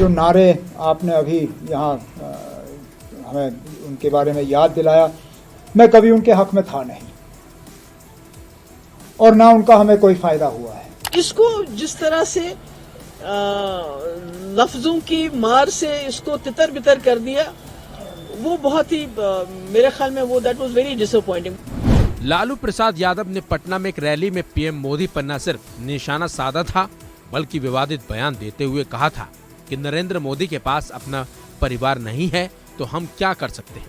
जो नारे आपने अभी यहाँ हमें उनके बारे में याद दिलाया, मैं कभी उनके हक में था नहीं और ना उनका हमें कोई फायदा हुआ है। इसको जिस तरह से लफ्जों की मार से इसको तितर बितर कर दिया, वो बहुत ही मेरे ख्याल में वो that was very disappointing. Lalu Prasad Yadav ने पटना में एक रैली में पीएम मोदी पर न सिर्फ निशाना साधा था, बल्कि विवादित बयान देते हुए कहा था कि नरेंद्र मोदी के पास अपना परिवार नहीं है तो हम क्या कर सकते हैं।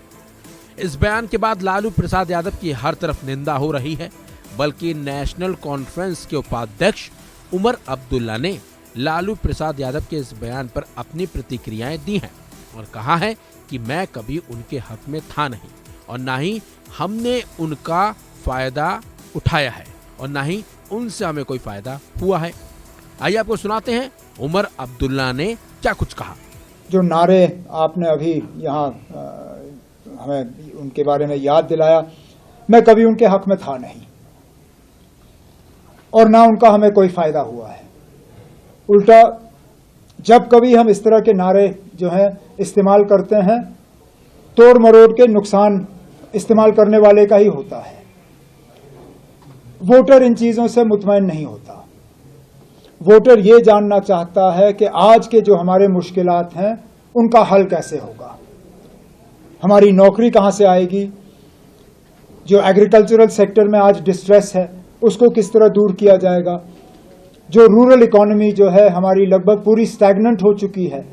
इस बयान के बाद लालू प्रसाद यादव की हर तरफ निंदा हो रही है, बल्कि नेशनल कॉन्फ्रेंस के उपाध्यक्ष उमर अब्दुल्ला ने लालू प्रसाद यादव के इस बयान पर अपनी प्रतिक्रियाएं दी हैं और कहा है कि मैं कभी उनके हक में था नहीं और ना ही हमने उनका फायदा उठाया है और ना ही उनसे हमें कोई फायदा हुआ है। आइए आपको सुनाते हैं उमर अब्दुल्ला ने क्या कुछ कहा। जो नारे आपने अभी यहाँ हमें उनके बारे में याद दिलाया, मैं कभी उनके हक में था नहीं और ना उनका हमें कोई फायदा हुआ है। उल्टा जब कभी हम इस तरह के नारे जो हैं इस्तेमाल करते हैं, तोड़ मरोड़ के नुकसान इस्तेमाल करने वाले का ही होता है। वोटर इन चीजों से मुतमईन नहीं होता। वोटर ये जानना चाहता है कि आज के जो हमारे मुश्किलात हैं उनका हल कैसे होगा, हमारी नौकरी कहां से आएगी, जो एग्रीकल्चरल सेक्टर में आज डिस्ट्रेस है उसको किस तरह दूर किया जाएगा, जो रूरल इकोनॉमी जो है हमारी लगभग पूरी स्टैग्नेंट हो चुकी है,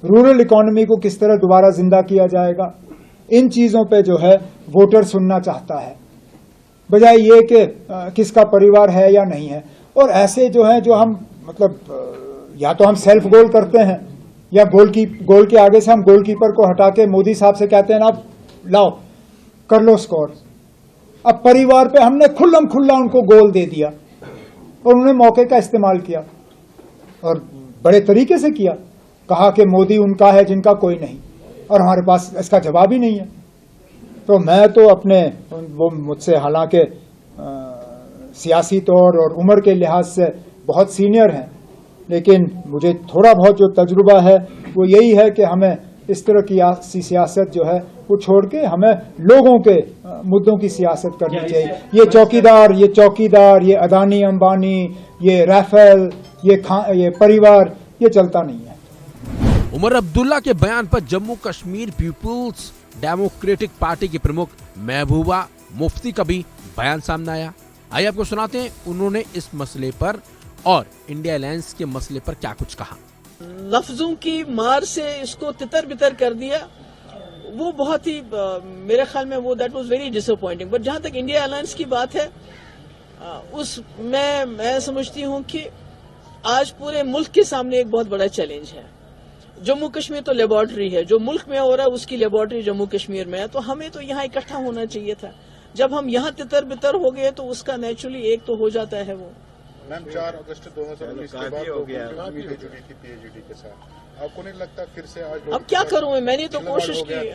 रूरल इकोनॉमी को किस तरह दोबारा जिंदा किया जाएगा। इन चीजों पे जो है वोटर सुनना चाहता है, बजाय ये कि किसका परिवार है या नहीं है। और ऐसे जो है जो हम मतलब या तो हम सेल्फ गोल करते हैं या गोल के आगे से हम गोलकीपर को हटा के मोदी साहब से कहते हैं ना लाओ कर लो स्कोर। अब परिवार पे हमने खुल्लम खुल्ला उनको गोल दे दिया और उन्होंने मौके का इस्तेमाल किया और बड़े तरीके से किया, कहा कि मोदी उनका है जिनका कोई नहीं, और हमारे पास इसका जवाब ही नहीं है। तो मैं तो अपने वो मुझसे हालांकि सियासी तौर और उम्र के लिहाज से बहुत सीनियर हैं, लेकिन मुझे थोड़ा बहुत जो तजुर्बा है वो यही है कि हमें इस तरह की सियासत जो है वो छोड़ के हमें लोगों के मुद्दों की सियासत करनी चाहिए। ये चौकीदार, ये अदानी अंबानी, ये राफेल, ये परिवार, ये चलता नहीं है। उमर अब्दुल्ला के बयान पर Jammu Kashmir Peoples Democratic Party की प्रमुख महबूबा मुफ्ती का भी बयान सामने आया। आइए आपको सुनाते हैं उन्होंने इस मसले पर और इंडिया अलायंस के मसले पर क्या कुछ कहा। लफ्जों की मार से इसको तितर बितर कर दिया, वो बहुत ही मेरे ख्याल में वो that was very disappointing. But जहां तक इंडिया अलायंस की बात है, मैं समझती हूं कि आज पूरे मुल्क के सामने एक बहुत बड़ा चैलेंज है। जम्मू कश्मीर तो लेबोरेटरी है, जो मुल्क में हो रहा है उसकी लेबोरेटरी जम्मू कश्मीर में है, तो हमें तो यहाँ इकट्ठा होना चाहिए था। जब हम यहाँ तितर बितर हो गए तो उसका नेचुरली एक तो हो जाता है वो। मैम 4 अगस्त 2019 के बाद हो गया जुड़ी थी पीएचडी के साथ, आपको नहीं लगता फिर से आज अब क्या करूं मैं? मैंने तो कोशिश की,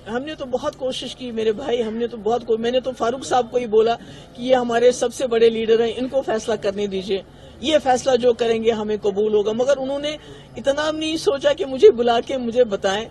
हमने तो बहुत कोशिश की मेरे भाई, मैंने तो फारूक साहब को ही बोला कि ये हमारे सबसे बड़े लीडर हैं, इनको फैसला करने दीजिए, ये फैसला जो करेंगे हमें कबूल होगा। मगर उन्होंने इतना नहीं सोचा कि मुझे बुला के मुझे बताएं।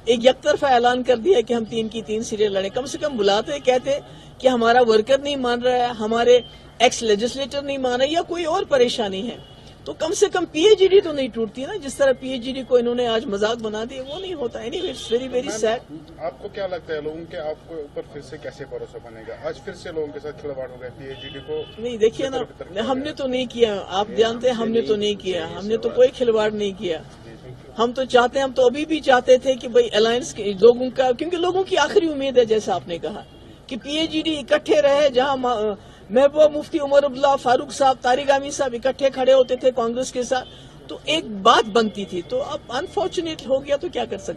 एक यकतरफा ऐलान कर दिया कि हम 3 की 3 सीटें लड़े। कम से कम बुलाते, कहते कि हमारा वर्कर नहीं मान रहा है, हमारे एक्स लेजिस्लेटर नहीं मान रहा है या कोई और परेशानी है, तो कम से कम पीएचडी तो नहीं टूटती ना। जिस तरह पीएचडी को इन्होंने आज मजाक बना दिया, वो नहीं होता। Anyway it's very very sad. आपको क्या लगता है लोगों के आपके ऊपर फिर से कैसे भरोसा बनेगा? आज फिर से लोगों के साथ खिलवाड़ हो गया पीएचडी को। नहीं, देखिए ना, हमने तो नहीं किया, आप जानते हैं हमने तो नहीं किया, हमने तो कोई खिलवाड़ नहीं किया। हम तो चाहते हैं, हम तो अभी भी चाहते थे कि भाई अलायंस के लोगों का, क्योंकि लोगों की आखिरी उम्मीद है जैसा आपने कहा कि पीएचडी इकट्ठे रहे। जहां महबूबा मुफ्ती, उमर अब्दुल्ला, फारूक साहब, तारिक आमी साहब इकट्ठे खड़े होते थे कांग्रेस के साथ, तो एक बात बनती थी। तो अब अनफॉर्चुनेट हो गया तो क्या कर सकते।